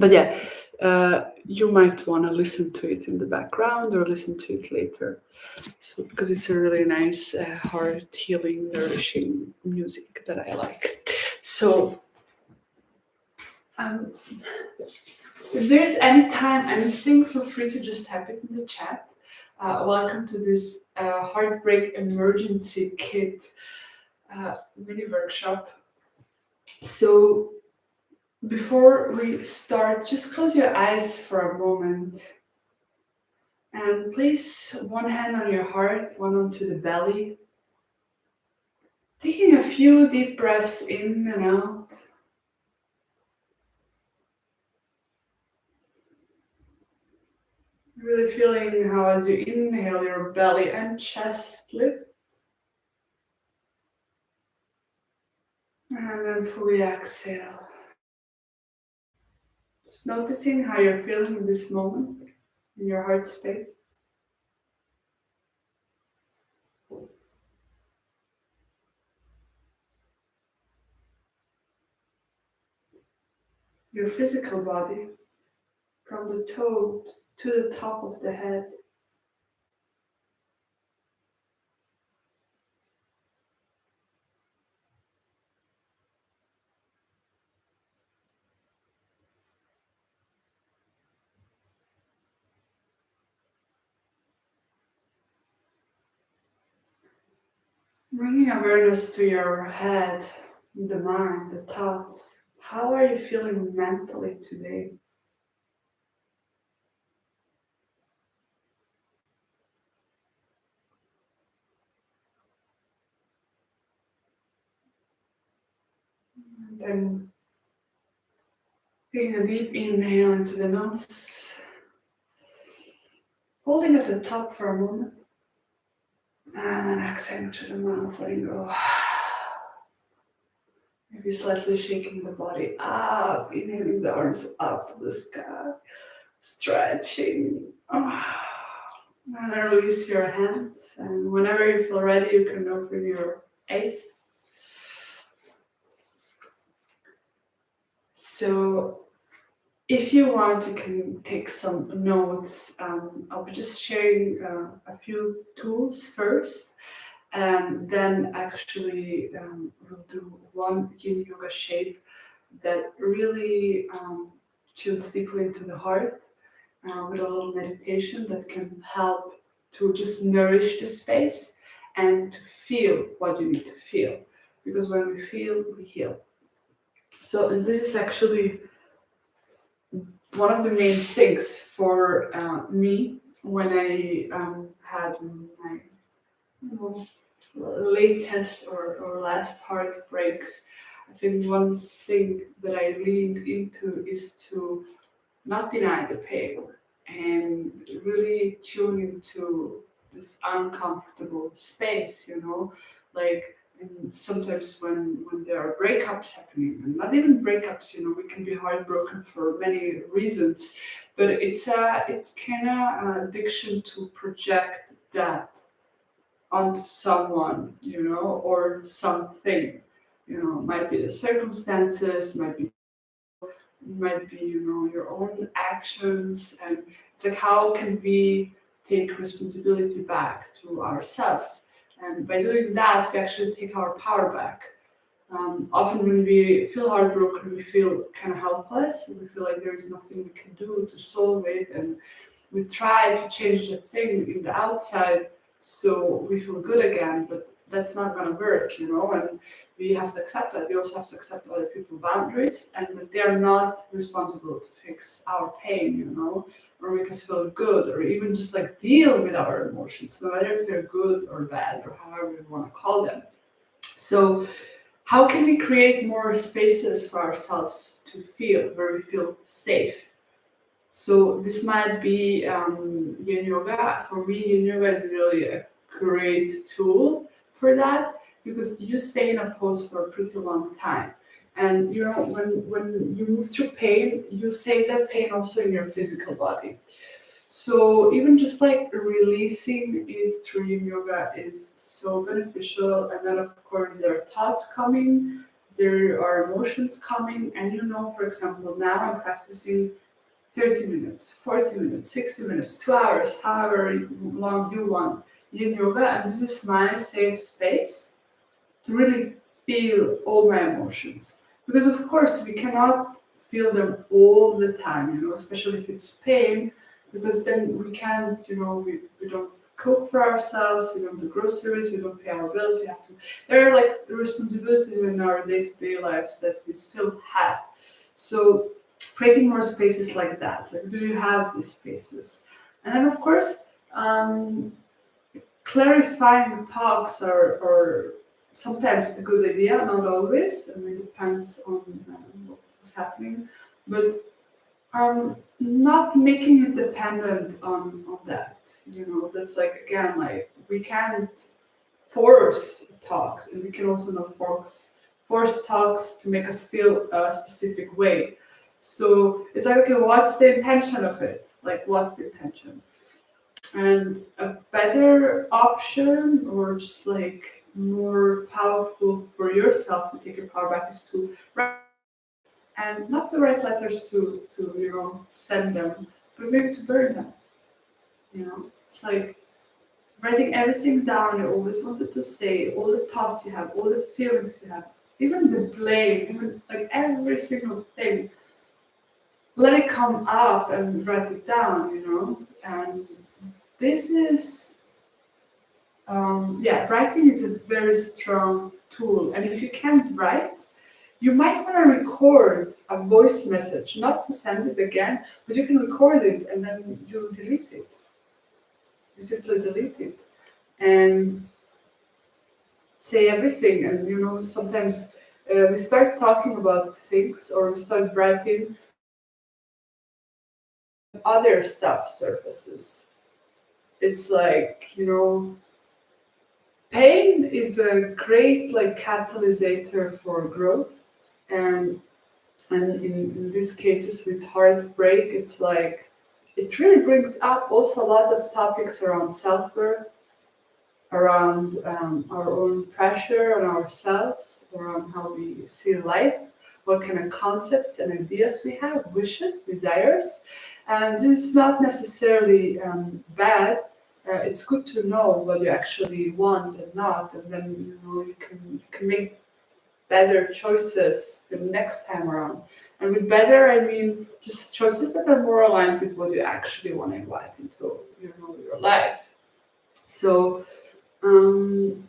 But yeah, you might want to listen to it in the background or listen to it later. So because it's a really nice, heart healing, nourishing music that I like. So um, if there's any time, anything, feel free to just type it in the chat. Welcome to this Heartbreak Emergency Kit mini workshop. So before we start, just close your eyes for a moment and place one hand on your heart, one onto the belly. Taking a few deep breaths in and out. Really feeling how as you inhale, your belly and chest lift. And then fully exhale. Just noticing how you're feeling in this moment, in your heart space. Your physical body, from the toe to the top of the head. Bringing awareness to your head, the mind, the thoughts. How are you feeling mentally today? And then taking a deep inhale into the nose, holding at the top for a moment, and then exhaling to the mouth, letting go. Maybe slightly shaking the body up, inhaling the arms up to the sky, stretching. And then release your hands, and whenever you feel ready, you can open your eyes. So if you want, you can take some notes. I'll be just sharing a few tools first, and then actually we'll do one Yin Yoga shape that really tunes deeply into the heart with a little meditation that can help to just nourish the space and to feel what you need to feel. Because when we feel, we heal. So, and this is actually one of the main things for me when I had my latest or last heartbreaks. I think one thing that I leaned into is to not deny the pain and really tune into this uncomfortable space, like and sometimes when there are breakups happening, and not even breakups, we can be heartbroken for many reasons, but it's kind of addiction to project that onto someone, or something, might be the circumstances, might be your own actions, and it's like how can we take responsibility back to ourselves, and by doing that we actually take our power back. Often when we feel heartbroken, we feel kind of helpless, we feel like there's nothing we can do to solve it, and we try to change the thing in the outside so we feel good again, but that's not going to work, and we have to accept that. We also have to accept other people's boundaries and that they're not responsible to fix our pain, or make us feel good, or even just like deal with our emotions, no matter if they're good or bad or however we want to call them. So how can we create more spaces for ourselves to feel, where we feel safe? So this might be Yin Yoga. For me, Yin Yoga is really a great tool for that, because you stay in a pose for a pretty long time. And when you move through pain, you save that pain also in your physical body. So even just like releasing it through Yin Yoga is so beneficial. And then of course there are thoughts coming, there are emotions coming, and for example, now I'm practicing 30 minutes, 40 minutes, 60 minutes, 2 hours, however long you want yin yoga, and this is my safe space to really feel all my emotions. Because of course we cannot feel them all the time, especially if it's pain, because then we can't, we don't cook for ourselves, we don't do groceries, we don't pay our bills, we have to, there are like responsibilities in our day-to-day lives that we still have. So creating more spaces like that, like do you have these spaces? And then of course, clarifying talks are sometimes a good idea, not always. I mean, it depends on what's happening, but not making it dependent on that. That's like, again, like we can't force talks, and we can also not force talks to make us feel a specific way. So it's like, okay, what's the intention of it? Like, what's the intention? And a better option, or just like more powerful for yourself to take your power back, is to write, and not to write letters to send them, but maybe to burn them. It's like writing everything down you always wanted to say, all the thoughts you have, all the feelings you have, even the blame, even like every single thing. Let it come up and write it down, and this is writing is a very strong tool. And if you can't write, you might want to record a voice message, not to send it again, but you can record it and then you delete it. You simply delete it and say everything. And sometimes we start talking about things, or we start writing, other stuff surfaces. It's like, pain is a great like catalysator for growth, and in these cases with heartbreak, it's like it really brings up also a lot of topics around self-worth, around our own pressure on ourselves, around how we see life, what kind of concepts and ideas we have, wishes, desires. And this is not necessarily bad. It's good to know what you actually want and not, and then you can make better choices the next time around. And with better, I mean just choices that are more aligned with what you actually want to invite into your life. So um,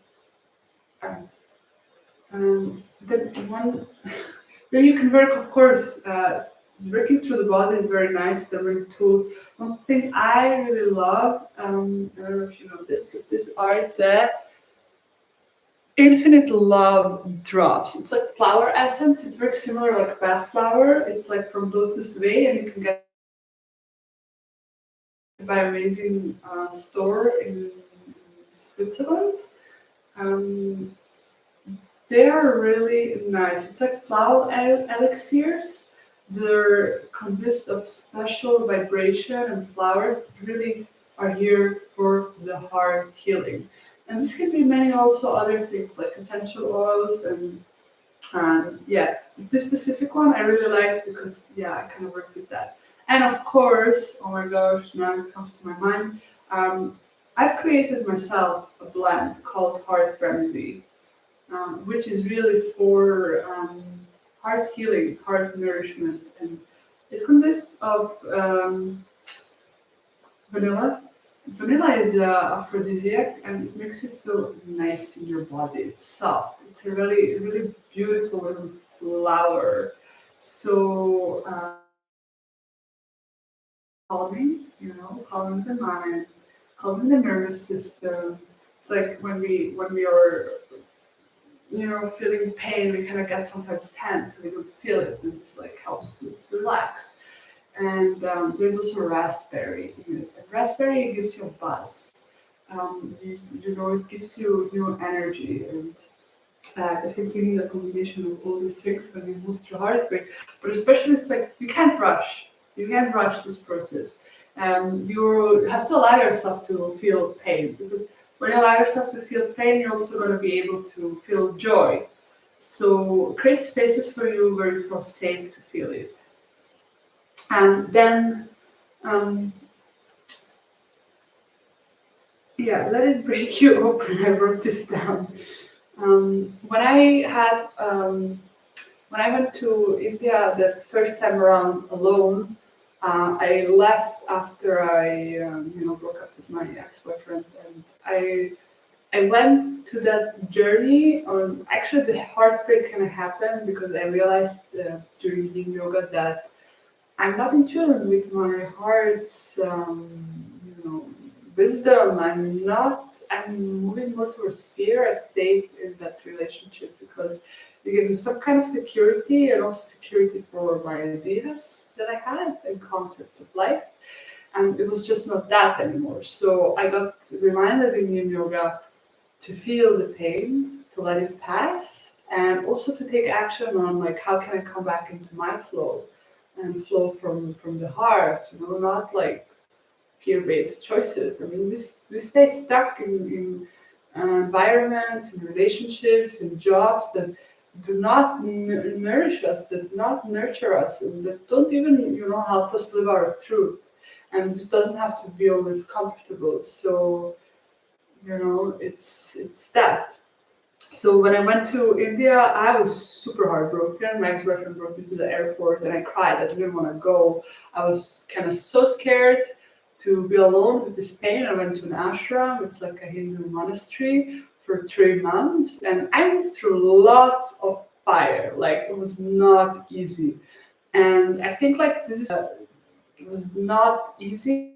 uh, then then you can work, of course. Working through the body is very nice. There are tools. One thing I really love, I don't know if you know this, but these are the Infinite Love drops. It's like flower essence. It's very similar like bath flower. It's like from Lotus Way, and you can get it by amazing store in Switzerland. Um, they are really nice. It's like flower elixirs. They consist of special vibration and flowers that really are here for the heart healing. And this can be many also other things like essential oils and yeah, this specific one I really like because I kind of work with that. And of course, oh my gosh, now it comes to my mind. I've created myself a blend called Heart Remedy, which is really for heart healing, heart nourishment, and it consists of vanilla. Vanilla is aphrodisiac, and it makes you feel nice in your body. It's soft. It's a really, really beautiful little flower. So calming the mind, calming the nervous system. It's like when we are feeling pain, we kind of get sometimes tense, and we don't feel it, and this like helps to relax. And there's also raspberry in it. And raspberry gives you a buzz. It gives you new energy, and I think you need a combination of all these things when you move through heartbreak. But especially, it's like you can't rush. You can't rush this process. You have to allow yourself to feel pain, because when you allow yourself to feel pain, you're also going to be able to feel joy. So create spaces for you where you feel safe to feel it. And then, um, yeah, let it break you open. I wrote this down. When I had when I went to India the first time around alone, I left after I broke up with my ex-boyfriend, and I went to that journey. On actually, the heartbreak kind of happened because I realized during Yin Yoga that I'm not in tune with my heart's, wisdom. I'm not. I'm moving more towards fear. I stayed in that relationship because it gave me some kind of security and also security for my ideas that I had and concepts of life. And it was just not that anymore. So I got reminded in Yin Yoga to feel the pain, to let it pass, and also to take action on like how can I come back into my flow and flow from the heart, not like fear-based choices. I mean, we stay stuck in environments, in relationships, in jobs that do not nourish us, that not nurture us, and that don't even help us live our truth. And this doesn't have to be always comfortable. So it's that. So when I went to India, I was super heartbroken. My ex-boyfriend brought me to the airport and I cried. I didn't want to go. I was kind of so scared to be alone with this pain. I went to an ashram. It's like a Hindu monastery for 3 months. And I moved through lots of fire. Like it was not easy. And I think like it was not easy.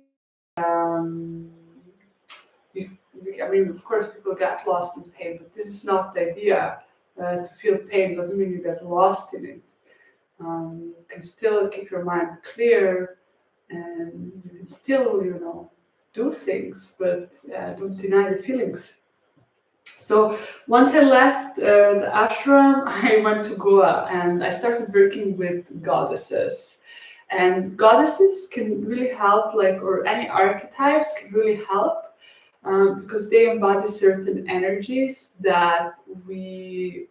Um, I mean, of course, people get lost in pain, but this is not the idea. To feel pain doesn't mean you get lost in it. You can still keep your mind clear, and you can still, do things, but don't deny the feelings. So once I left the ashram, I went to Goa and I started working with goddesses. And goddesses can really help, or any archetypes can really help because they embody certain energies that we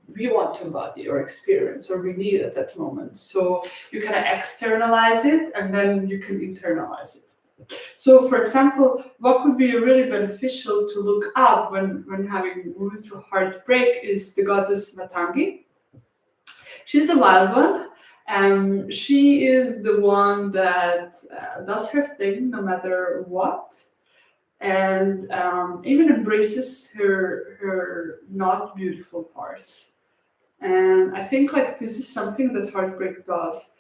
want to embody or experience or we need at that moment. So you kind of externalize it and then you can internalize it. So, for example, what could be really beneficial to look up when moving through heartbreak is the goddess Matangi. She's the wild one. She is the one that does her thing no matter what, and even embraces her not beautiful parts. And I think like this is something that heartbreak does.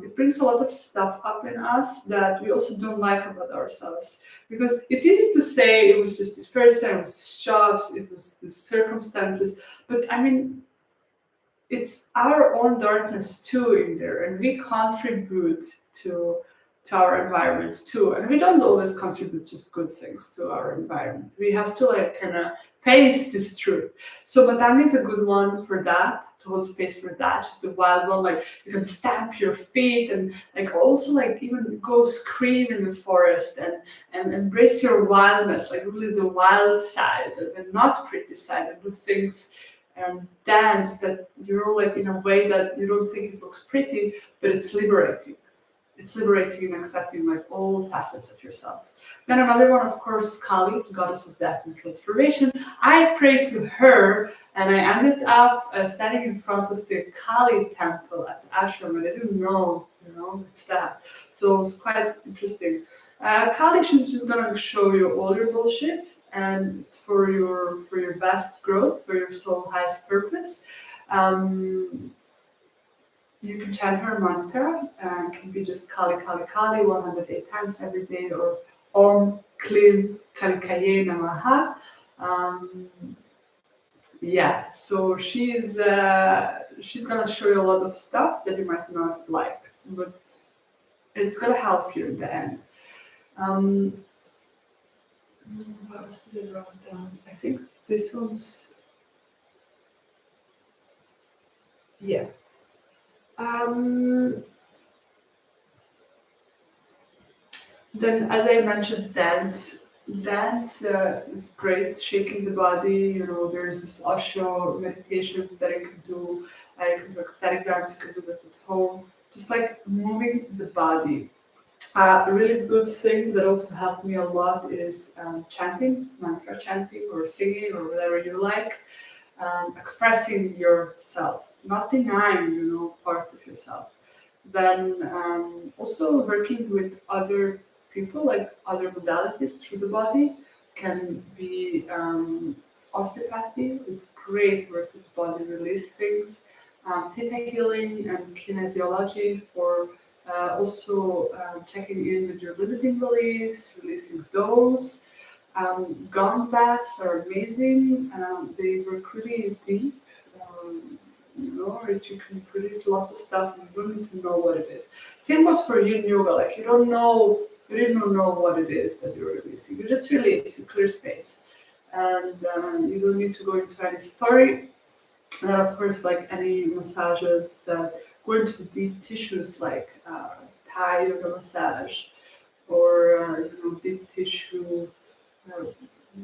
It brings a lot of stuff up in us that we also don't like about ourselves. Because it's easy to say it was just this person, it was this jobs, it was the circumstances. But I mean, it's our own darkness too in there, and we contribute to our environment too. And we don't always contribute just good things to our environment. We have to like kind of face this truth. So Madame is a good one for that, to hold space for that. She's the wild one, like you can stamp your feet and like also like even go scream in the forest and embrace your wildness, like really the wild side and the not pretty side, and do things and dance that like in a way that you don't think it looks pretty, but it's liberating. It's liberating and accepting like all facets of yourselves. Then another one, of course, Kali, goddess of death and transformation. I prayed to her, and I ended up standing in front of the Kali temple at the ashram, and I didn't know, it's that. So it's quite interesting. Kali, she's just gonna show you all your bullshit, and it's for your best growth, for your soul highest purpose. You can chant her mantra. It can be just Kali Kali Kali 108 times every day, or Om Klim Kalikaye Namaha. Yeah, so she's gonna show you a lot of stuff that you might not like, but it's gonna help you in the end. What else did I write down? I think this one's yeah. Then, as I mentioned, dance. Dance is great, shaking the body. You know, there's this Osho meditations that you can do. You can do ecstatic dance, you can do that at home. Just like moving the body. A really good thing that also helped me a lot is chanting, mantra chanting, or singing, or whatever you like. Expressing yourself, not denying, parts of yourself. Then also working with other people, like other modalities through the body, can be osteopathy is great to work with the body, release things. Theta healing and kinesiology for also checking in with your limiting beliefs, releasing those. Gong baths are amazing. They work really deep. You can release lots of stuff and you don't need to know what it is. Same goes for Yin Yoga. Like you didn't know what it is that you're releasing. You just release, you clear space, and you don't need to go into any story. And of course, like any massages that go into the deep tissues, like Thai yoga massage or deep tissue. Uh,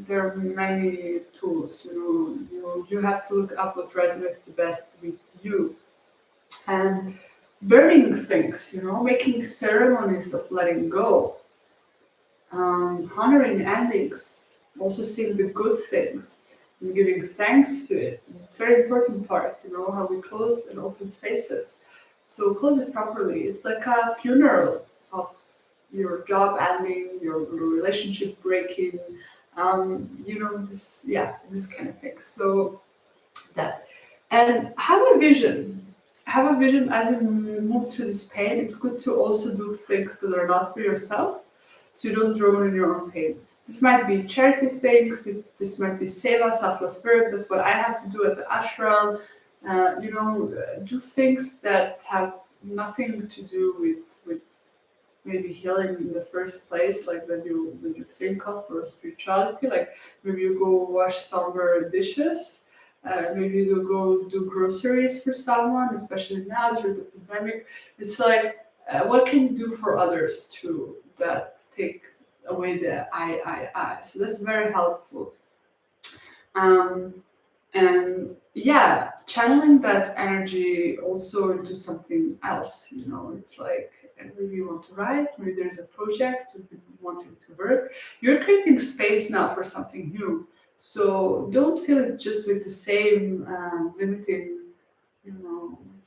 there are many tools. You have to look up what resonates the best with you. And burning things, making ceremonies of letting go, honoring endings, also seeing the good things and giving thanks to it. And it's a very important part, how we close and open spaces. So close it properly. It's like a funeral of your job ending, your relationship breaking, this kind of thing. So that. And have a vision as you move through this pain. It's good to also do things that are not for yourself, so you don't drown in your own pain. This might be charity things. This might be seva, selfless work. That's what I had to do at the ashram. Do things that have nothing to do with maybe healing in the first place, like when you think of for spirituality, like maybe you go wash somewhere dishes, maybe you go do groceries for someone, especially now through the pandemic. It's like, what can you do for others too that take away the I. So that's very helpful. Um, and yeah, channeling that energy also into something else. It's like maybe you want to write, maybe there's a project you've been wanting to work. You're creating space now for something new, so don't fill it just with the same limiting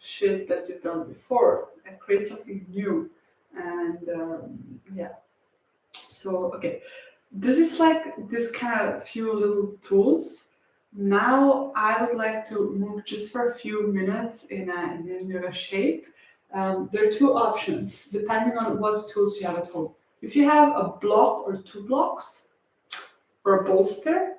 shit that you've done before, and create something new. And yeah, so okay, this is like this kind of few little tools. Now I would like to move just for a few minutes in a yin yoga shape. There are two options depending on what tools you have at home. If you have a block or two blocks, or a bolster,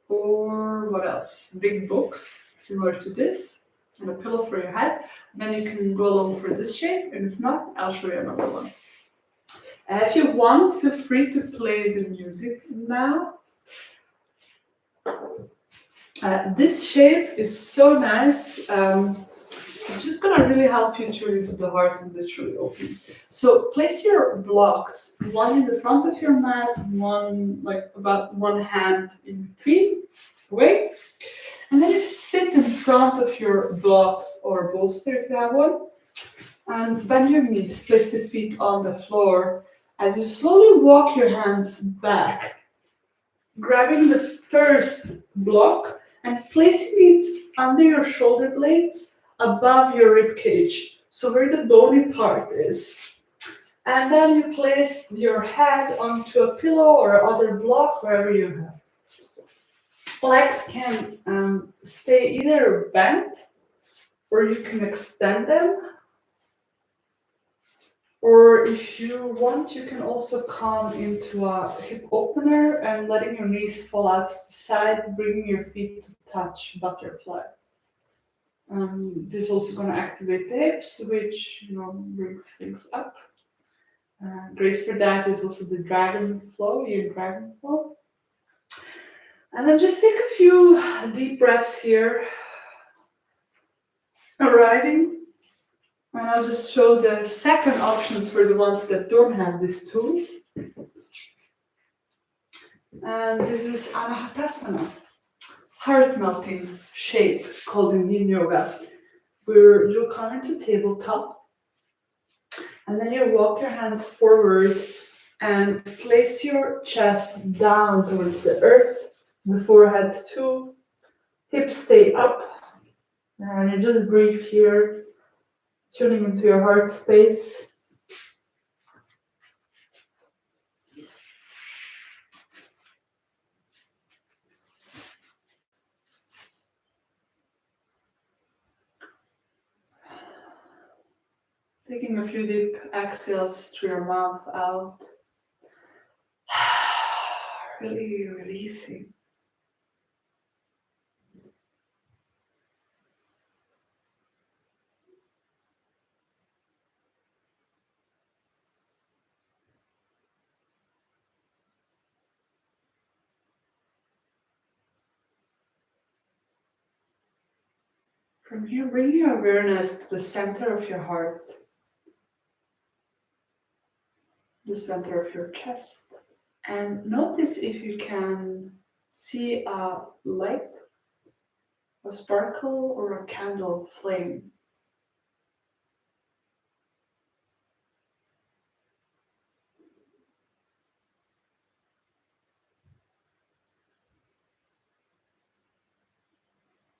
or what else? Big books similar to this, and a pillow for your head, then you can go along for this shape. And if not, I'll show you another one. If you want, feel free to play the music now. This shape is so nice. It's just gonna really help you tune into the heart and literally open. So place your blocks, one in the front of your mat, one like about one hand in between, away. And then you sit in front of your blocks or bolster if you have one. And bend your knees, place the feet on the floor. As you slowly walk your hands back, grabbing the first block and placing it under your shoulder blades above your rib cage, so where the bony part is. And then you place your head onto a pillow or other block wherever you have. Legs can stay either bent or you can extend them. Or if you want, you can also come into a hip opener and letting your knees fall out to the side, bringing your feet to touch butterfly. This is also going to activate the hips, which brings things up. Great for that is also the dragon flow, your dragon flow. And then just take a few deep breaths here. Arriving. And I'll just show the second options for the ones that don't have these tools. And this is Anahatasana, heart melting shape called in Yin Yoga, where you come into tabletop and then you walk your hands forward and place your chest down towards the earth, the forehead too, hips stay up, and you just breathe here, tuning into your heart space. Taking a few deep exhales through your mouth out. Really releasing. From here, bring your awareness to the center of your heart, the center of your chest. And notice if you can see a light, a sparkle, or a candle flame.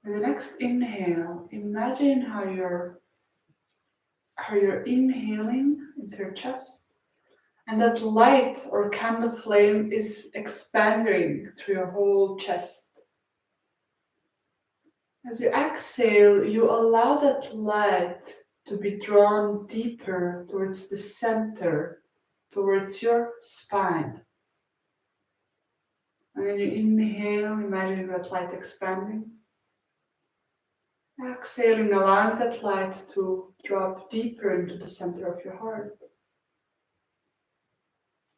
With the next inhale, imagine how you're inhaling into your chest, and that light or candle flame is expanding through your whole chest. As you exhale, you allow that light to be drawn deeper towards the center, towards your spine. And then you inhale, imagining that light expanding. Exhaling, allowing that light to drop deeper into the center of your heart.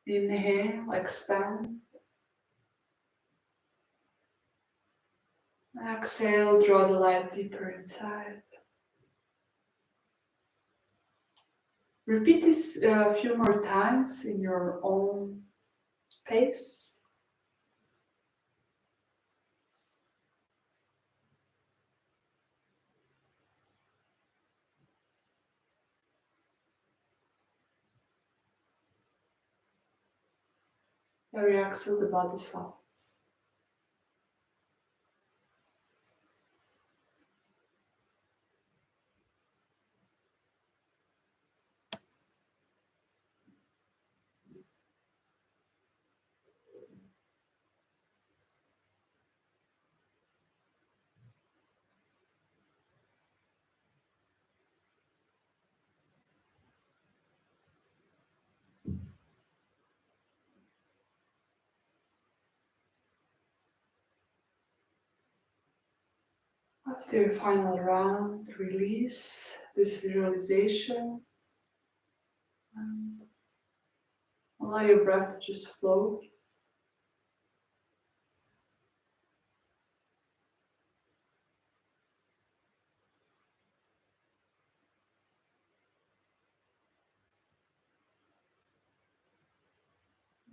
Inhale, expand. Exhale, draw the light deeper inside. Repeat this a few more times in your own pace. Every exhale, the body softens. After your final round, release this visualization and allow your breath to just flow.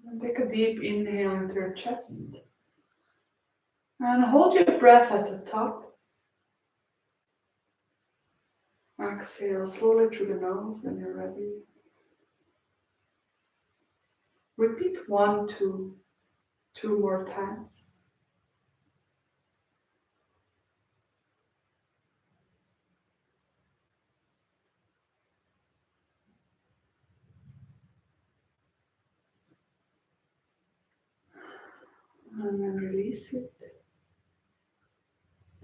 And take a deep inhale into your chest. And hold your breath at the top. Exhale slowly through the nose when you're ready. Repeat 1 to 2 more times. And then release it.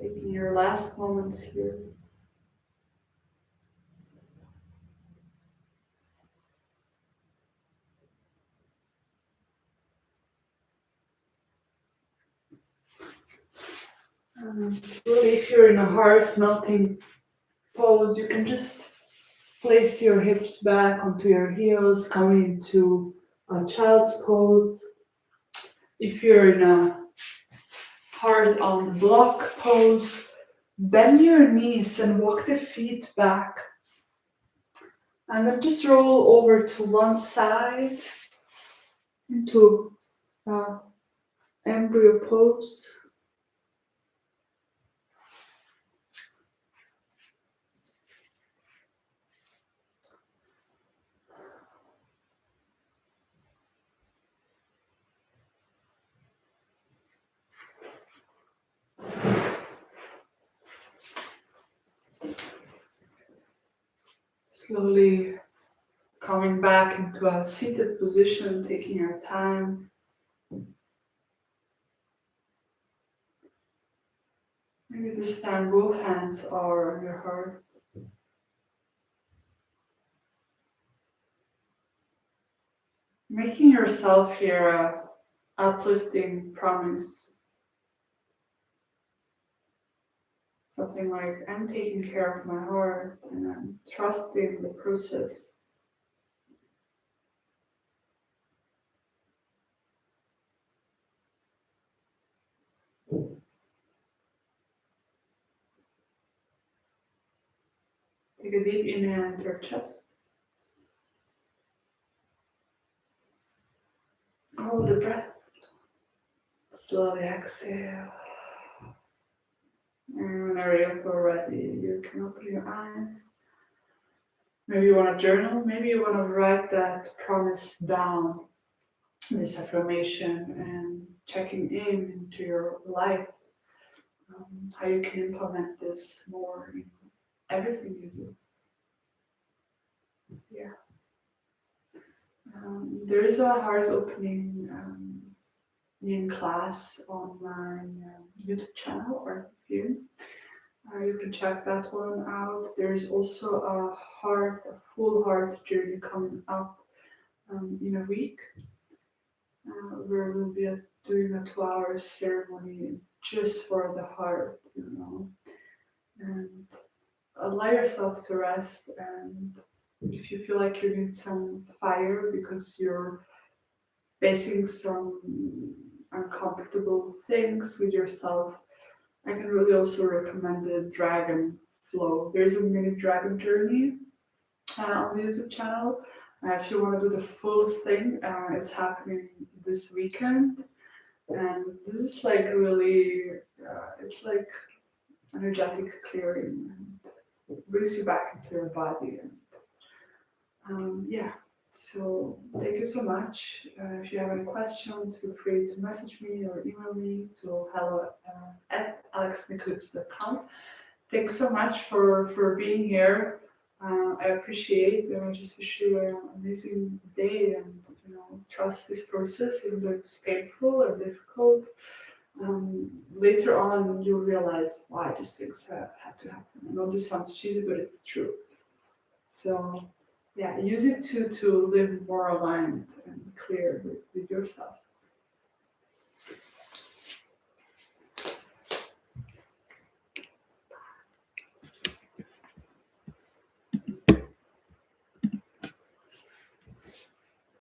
Taking your last moments here. And really, if you're in a heart melting pose, you can just place your hips back onto your heels, coming into a child's pose. If you're in a heart on block pose, bend your knees and walk the feet back. And then just roll over to one side into embryo pose. Slowly coming back into a seated position, taking your time. Maybe this time both hands are on your heart. Making yourself here a uplifting promise. Something like, I'm taking care of my heart and I'm trusting the process. Take a deep inhale into your chest. Hold the breath. Slowly exhale. And whenever you feel ready, you can open your eyes. Maybe you want to journal. Maybe you want to write that promise down, this affirmation, and checking in into your life, how you can implement this more in everything you do. Yeah. There is a heart opening Yin class on my YouTube channel, Art of Yin. You can check that one out. There is also a full heart journey coming up in a week, where we'll be doing a 2-hour ceremony just for the heart, and allow yourself to rest. And if you feel like you need some fire because you're facing some uncomfortable things with yourself, I can really also recommend the Dragon Flow. There's a mini dragon journey on the YouTube channel. If you want to do the full thing, it's happening this weekend. And this is like really, it's like energetic clearing and brings you back into your body. And yeah, so thank you so much. If you have any questions, feel free to message me or email me to hello@alexnicholas.com. Thanks so much for being here. I appreciate it, and I just wish you an amazing day, and trust this process, even though it's painful or difficult. Later on, you'll realize why these things had to happen. I know this sounds cheesy, but it's true. So, yeah, use it to live more aligned and clear with yourself.